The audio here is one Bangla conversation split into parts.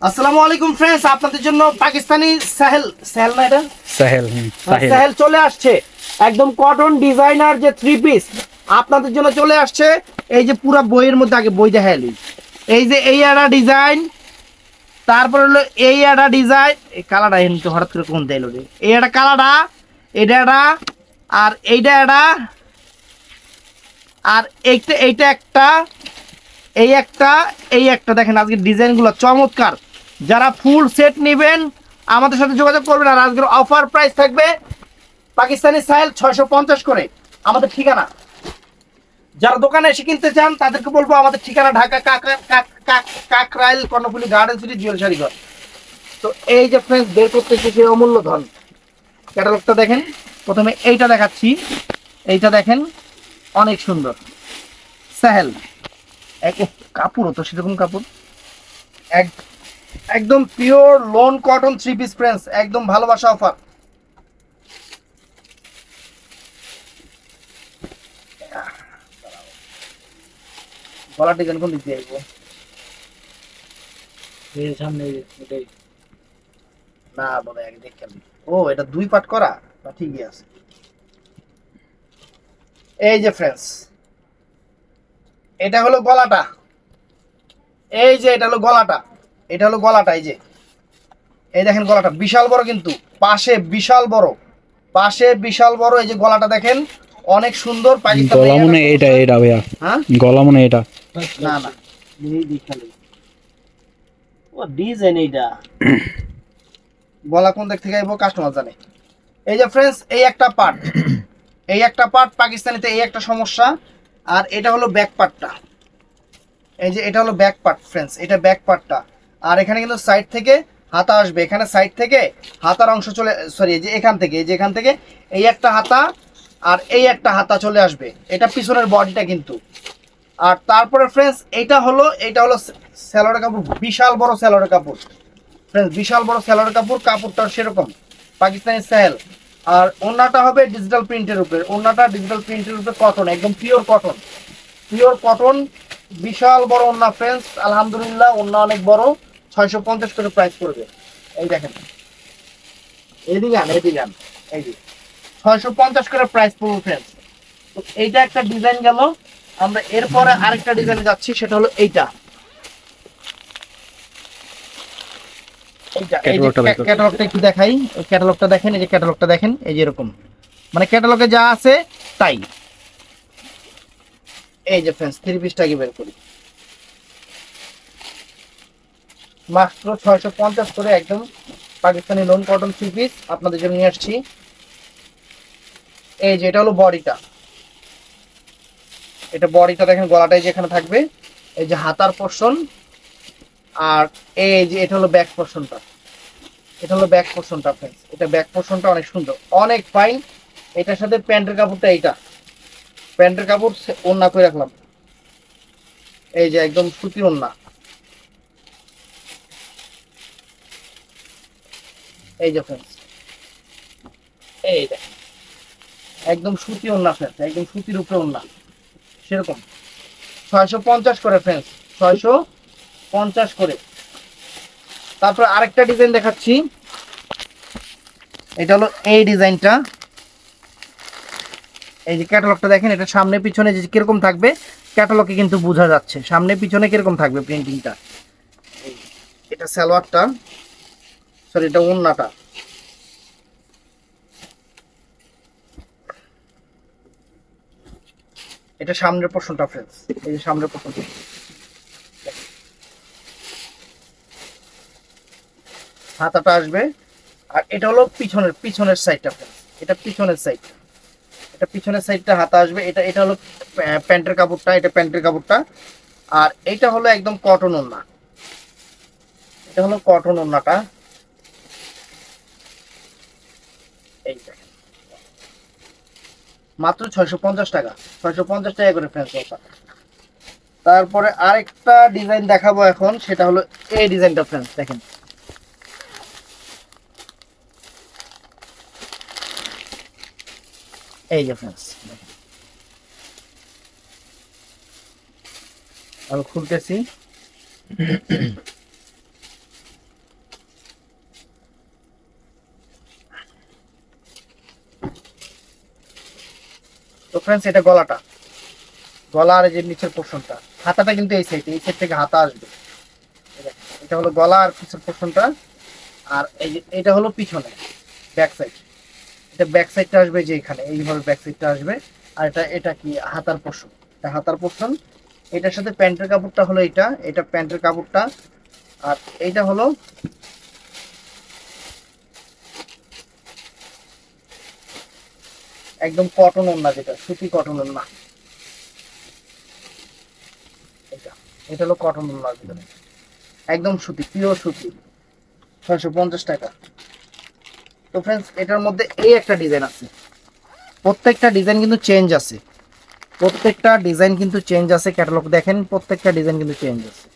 আসসালামু আলাইকুম ফ্রেন্ডস, আপনাদের জন্য পাকিস্তানি সাহেল সাহেল না এটা সাহেল সাহেল চলে আসছে। একদম কটন ডিজাইনার যে থ্রি পিস আপনাদের জন্য চলে আসছে। এই যে পুরো বইয়ের মধ্যে আগে বই দেখাইলি, এই যে এই একটা ডিজাইন, তারপর হলো এই একটা ডিজাইন, এই কালারটা এমনি তো হঠাৎ করে কোন দিল রে, এই একটা কালারটা, এটা একটা, আর এইটা একটা, আর এইটা এইটা একটা, এই একটা, এই একটা। দেখেন আজকে ডিজাইনগুলো চমৎকার। যারা ফুল সেট নেবেন আমাদের সাথে যোগাযোগ করবেন। আর আজকের অফার প্রাইস থাকবে পাকিস্তানি সাহেল 650 করে। আমাদের ঠিকানা, যারা দোকানে এসে কিনতে চান তাদেরকে বলবো আমাদের ঠিকানা ঢাকা কাকরাইল কর্ণফুলী গার্ডেন সিটি জুয়েল শাড়িঘর। তো এই যে ফ্রেন্ডস বের করতেছি সেই অমূল্য ধন, ক্যাটালগটা দেখেন। প্রথমে এইটা দেখাচ্ছি, এইটা দেখেন অনেক সুন্দর সাহেল। কাপড়ও তো সেরকম কাপড়, একদম pure loan cotton three piece friends, একদম ভালোবাসা অফার। গলা ডিজাইন কোন দিক দিয়ে আসবো? সামনে না বলে আগে দেখে আমি। ও এটা দুই পার্ট করা, না ঠিকই আছে। এই যে ফ্রেন্ডস এটা হলো গলাটা, এই যে এটা হলো গলাটা, এটা হলো গলাটা। এই যে এই দেখেন গলাটা বিশাল বড়, কিন্তু পাশে বিশাল বড়, পাশে বিশাল বড়। এই যে গলাটা দেখেন অনেক সুন্দর। গলা মনে এটা এটা ভাইয়া, হ্যাঁ গলা মনে এটা না না ও ডিজাইন এইটা গলা কোন দিক থেকে আইবো কাস্টমার জানে। এই যে ফ্রেন্ডস এই একটা পার্ট, এই একটা পার্ট পাকিস্তানিতে এই একটা সমস্যা। আর এটা হলো ব্যাক পার্টটা, এই যে এটা হলো ব্যাক পার্ট ফ্রেন্ডস, এটা ব্যাক পার্টটা। আর এখানে কিন্তু সাইড থেকে হাতা আসবে, এখানে সাইড থেকে হাতার অংশ চলে, সরি এই যে এখান থেকে, এই যে এখান থেকে এই একটা হাতা আর এই একটা হাতা চলে আসবে। এটা পিছনের বডিটা কিন্তু। আর তারপরে ফ্রেন্ডস এটা হলো স্যালোয়ারের কাপড়, বিশাল বড় স্যালোয়ারের কাপড় ফ্রেন্ডস, বিশাল বড় স্যালোয়ারের কাপড়। কাপড়টা সেরকম পাকিস্তানি সাহেল। আর ওড়নাটা হবে ডিজিটাল প্রিন্টের উপরে, ওড়নাটা ডিজিটাল প্রিন্টের উপরে কটন, একদম পিওর কটন, পিওর কটন। বিশাল বড় ওড়না ফ্রেন্ডস, আলহামদুলিল্লাহ ওড়না অনেক বড়। 650 করে প্রাইস করবে। এই দেখেন এদিকে আন, এদিকে আন, এই যে 650 করে প্রাইস পড়বে ফ্রেন্ডস। তো এইটা একটা ডিজাইন গেল। আমরা এরপরে আরেকটা ডিজাইনে যাচ্ছি, সেটা হলো এইটা। ক্যাটালগটা একটু দেখাই, ক্যাটালগটা দেখেন, এই যে ক্যাটালগটা দেখেন, এই যে এরকম, মানে ক্যাটালগে যা আছে তাই। এই যে ফ্রেন্ডস থ্রি পিসটাকে বের করি, মাত্র 650 করে একদম Pakistani loan cotton three piece আপনাদের জন্য নিয়ে আসছি। এই যে এটা হলো বডিটা, এটা বডিটা দেখেন, গলাটাই যেখানে থাকবে, এই যে হাতার পোর্শন। আর এই যে এটা হলো ব্যাক পোর্শনটা, এটা হলো ব্যাক পোর্শনটা ফ্রেন্ডস, এটা ব্যাক পোর্শনটা অনেক সুন্দর, অনেক ফাইন। এটার সাথে প্যান্টের কাপড়টা, এইটা প্যান্টের কাপড় ওড়না করে রাখলাম, এই যে একদম সুতির ওড়না। এই যে ফ্রেন্ডস এই দেখেন একদম সুতি ওড়না ফ্রেন্ডস, একদম সুতির উপরে ওড়না সেরকম। 650 করে ফ্রেন্ডস, 650 করে। তারপর আরেকটা ডিজাইন দেখাচ্ছি, এটা হলো এই ডিজাইনটা। এই যে ক্যাটালগটা দেখেন, এটা সামনে পিছনে যে কিরকম থাকবে ক্যাটালগে কিন্তু বোঝা যাচ্ছে, সামনে পিছনে কিরকম থাকবে প্রিন্টিংটা। এটা সালোয়ারটা, সরি এটা ওড়নাটা। এটা সামনের পোর্শনটা ফ্রেন্ডস, এই যে সামনের পোর্শনটা, হাতাটা আসবে। আর এটা হলো পিছনের সাইডটা ফ্রেন্ডস, এটা পিছনের সাইড, এটা পিছনের সাইডটা হাতা আসবে। এটা এটা হলো প্যান্টের কাপড়টা, এটা প্যান্টের কাপড়টা। আর এটা হলো একদম কটন ওড়না, এটা হলো কটন ওড়নাটা। এই দেখেন মাত্র 650 টাকা, 650 টাকা করে ফ্রেন্ডস অফার। তারপরে আরেকটা ডিজাইন দেখাবো এখন, সেটা হলো এই ডিজাইনটা ফ্রেন্ডস দেখেন। এই যে ফ্রেন্ডস আমি খুলতেছি, তো फ्रेंड्स এটা গলাটা, গলা আর এই যে নিচের পোরশনটা, হাতাটা কিন্তু এই সাইড থেকে হাতা আসবে। এটা হলো গলা আর পিছের পোরশনটা, আর এই যে এটা হলো পিছনে ব্যাক সাইড। এটা ব্যাক সাইডটা আসবে যে এখানে এইভাবে ব্যাক সাইডটা আসবে। আর এটা কি হাতার পোরশন, এটা হাতার পোরশন। এটার সাথে প্যান্টের কাপড়টা হলো এটা প্যান্টের কাপড়টা। আর এইটা হলো একদম কটন ওড়না, যেটা সুতি কটন ওড়না। এটা এটা হলো কটন ওড়নার ভিতরে একদম সুতি, পিওর সুতি, 650 টাকা। তো फ्रेंड्स এটার মধ্যে এই একটা ডিজাইন আছে, প্রত্যেকটা ডিজাইন কিন্তু চেঞ্জ আছে, প্রত্যেকটা ডিজাইন কিন্তু চেঞ্জ আছে। ক্যাটালগ দেখেন, প্রত্যেকটা ডিজাইন কিন্তু চেঞ্জ আছে।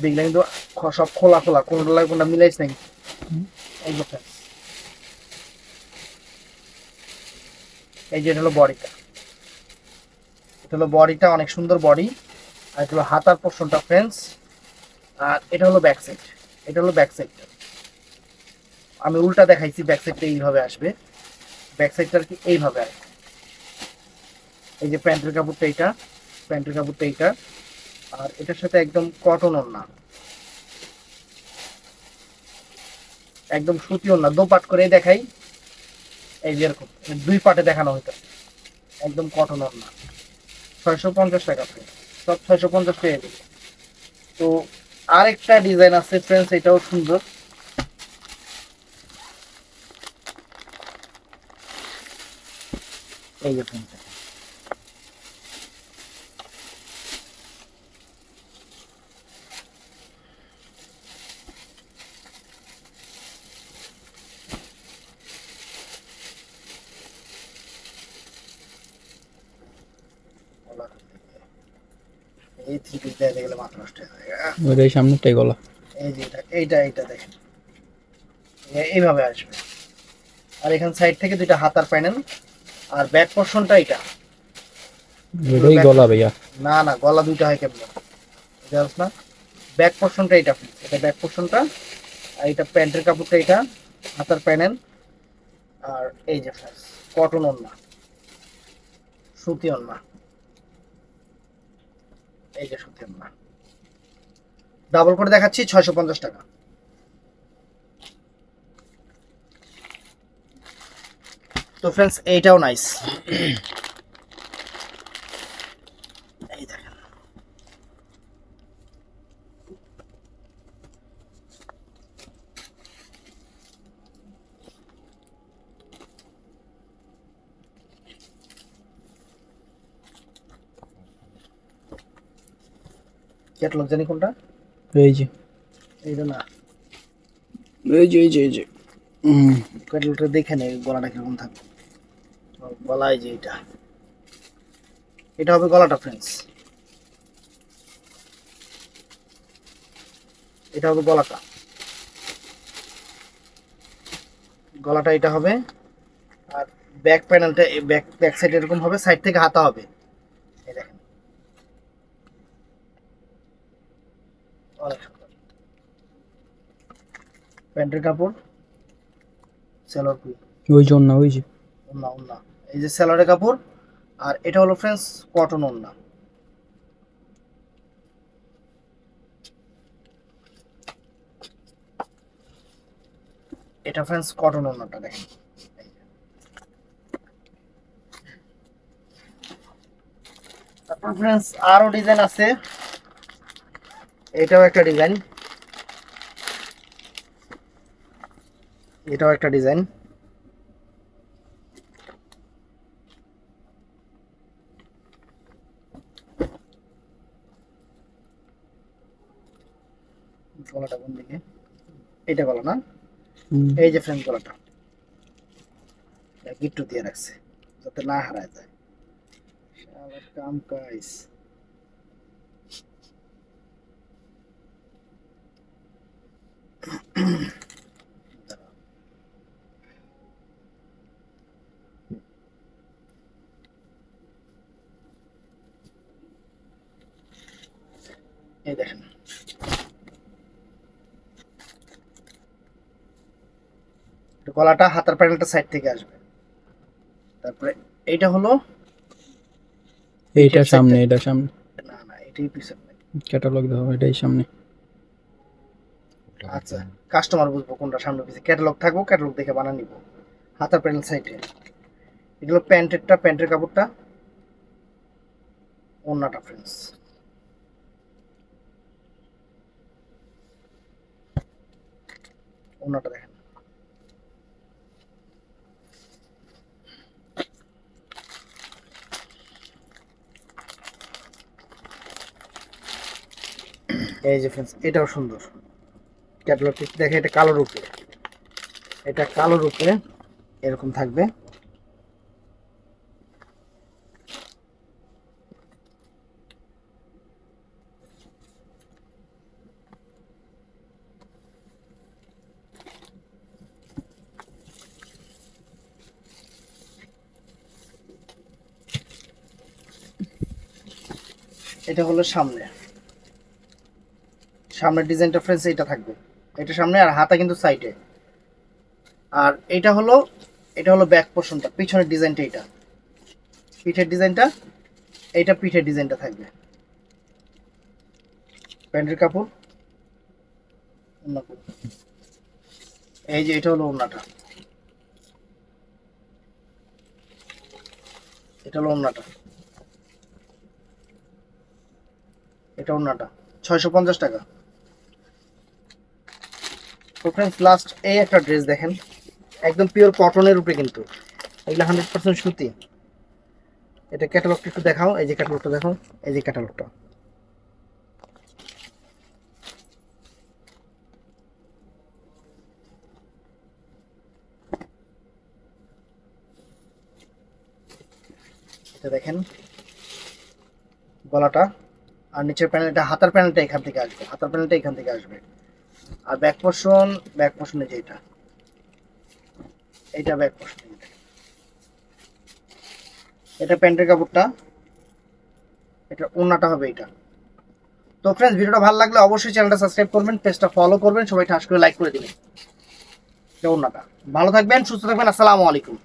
বিগলা কিন্তু সব খোলা খোলা, কোনটা লাগে কোনটা মিলাইছ নাকি। এই যে friends, এই যে এটা হলো বডিটা, এটা হলো বডিটা, অনেক সুন্দর বডি। আর এটা হলো হাতার পোরশনটা फ्रेंड्स। আর এটা হলো ব্যাক সাইড, এটা হলো ব্যাক সাইডটা। আমি উল্টা দেখাইছি, ব্যাক সাইডটা এইভাবে আসবে, ব্যাক সাইডটা আর কি এইভাবে আসবে। এই যে প্যান্টের কাপড়টা এটা, প্যান্টের কাপড়টা এটা। আর এটার সাথে একদম কটন ওড়না, একদম সুতি ওড়না। দো পাট করে দেখাই, এই যে এরকম দুই পাটে দেখানো হইতো, একদম কটন ওড়না। 650 টাকা সব 650 পেয়ে যাবে। তো আরেকটা ডিজাইন আছে फ्रेंड्स, এটাও সুন্দর। এই যে फ्रेंड्स, এই থ্রি পিস দেখতে গেলে মাথা নষ্ট হয়ে যায়। ওইটাই সামনেরটাই গলা। এই যে এইটা দেখেন, এইভাবে আসবে। আর এখান সাইড থেকে দুইটা হাতার প্যানেল। আর ব্যাক পোরশনটা এটা, ওইটাই গলা ভাইয়া। না না গলা দুইটা হয় কেমন জানোস না। ব্যাক পোরশনটা এটা, এটা ব্যাক পোরশনটা। আর এটা প্যান্টের কাপড়টা, এটা হাতার প্যানেল। আর এই যে फ्रेंड्स কটন ওড়না, সুতি ওড়না, এই যে সুতি ওড়না। ডাবল করে দেখাচ্ছি, 650 টাকা। তো फ्रेंड्स এইটাও নাইস, এই দেখেন। ক্যাটালগ জানি কোনটা, এই যে এইটা না, এই যে ক্যাটালগটা দেখে নেই গলাটা কিরকম থাকবে। গলায় যে এটা, এটা হবে গলাটা फ्रेंड्स, এটা হবে গলাটা, গলাটা এটা হবে। আর ব্যাক প্যানেলটা ব্যাক সাইড এরকম হবে, সাইড থেকে হাতা হবে। এই দেখেন অনেক সুন্দর। প্যান্টের কাপড়, সেলর কুই, ওই যে ওই যে ওন্না ওন্না, এই যে সেলরের কাপড়। আর এটা হলো फ्रेंड्स কটন ওন্না। এটা फ्रेंड्स কটন ওন্নাটা দেখেন। তারপর फ्रेंड्स আরো ডিজাইন আছে, এটাও একটা ডিজাইন, এটাও একটা ডিজাইন। গলাটা কোন দিকে, এটা গলা না, এই যে फ्रेंड्स গলাটা গিট্টু দিয়ে রাখছে যাতে না হারায় যায়। শালার কাম কাইস। গলাটা হাতার প্যানেলটা সাইড থেকে আসবে। তারপরে এইটা হলো এইটা সামনে, এটা সামনে, না না এটাই পিছনে। ক্যাটালগ দাও, এটাই সামনে। আচ্ছা কাস্টমার বুঝবো কোনটা সামনে পিছে, ক্যাটালগ থাকবো, ক্যাটালগ দেখে বানা নিব। হাতার প্যানেল সাইডে এটা হলো প্যান্টেরটা, প্যান্টের কাপড়টা, ওন্নাটা ফ্রেন্ডস। ওন্নাটা দেখেন, এই যে ফ্রেন্ডস এটাও সুন্দর। ক্যাটালগ দেখে, এটা কালো রূপে, এটা কালো রূপে এরকম থাকবে। এটা হলো সামনে, সামনের ডিজাইনটা ফ্রেন্ডস এটা থাকবে, এটা সামনে আর হাতা কিন্তু সাইডে। আর এটা হলো ব্যাক পোর্শনটা, পিছনের ডিজাইনটা, এটা পিঠের ডিজাইনটা, এইটা পিঠের ডিজাইনটা থাকবে। প্যান্টের কাপড়, ওন্না কাপড়। এই যে এটা হলো ওন্নাটা, এটা হলো ওন্নাটা, এটা ওন্নাটা 650 টাকা। তো ফ্রেন্ডস লাস্ট এই একটা ড্রেস দেখেন, একদম পিওর কটনের উপরে, কিন্তু এগুলো 100% সুতি। এটা ক্যাটালগটা একটু দেখাও, এই যে ক্যাটালগটা দেখো, এই যে ক্যাটালগটা। এটা দেখেন গলাটা, আর নিচের প্যানেলটা, হাতার প্যানেলটা এখান থেকে আসবে, হাতার প্যানেলটা এখান থেকে আসবে। আর ব্যাক পোর্শনে যে এটা ব্যাক পোর্শন, এটা প্যান্টের কাপড়টা, এটা ওন্নাটা হবে এটা। তো ফ্রেন্ডস ভিডিওটা ভালো লাগলে অবশ্যই চ্যানেলটা সাবস্ক্রাইব করবেন, পেজটা ফলো করবেন, সবাই ঠাস করে লাইক করে দিবেন। এটা ওন্নাটা। ভালো থাকবেন, সুস্থ থাকবেন, আসসালামু আলাইকুম।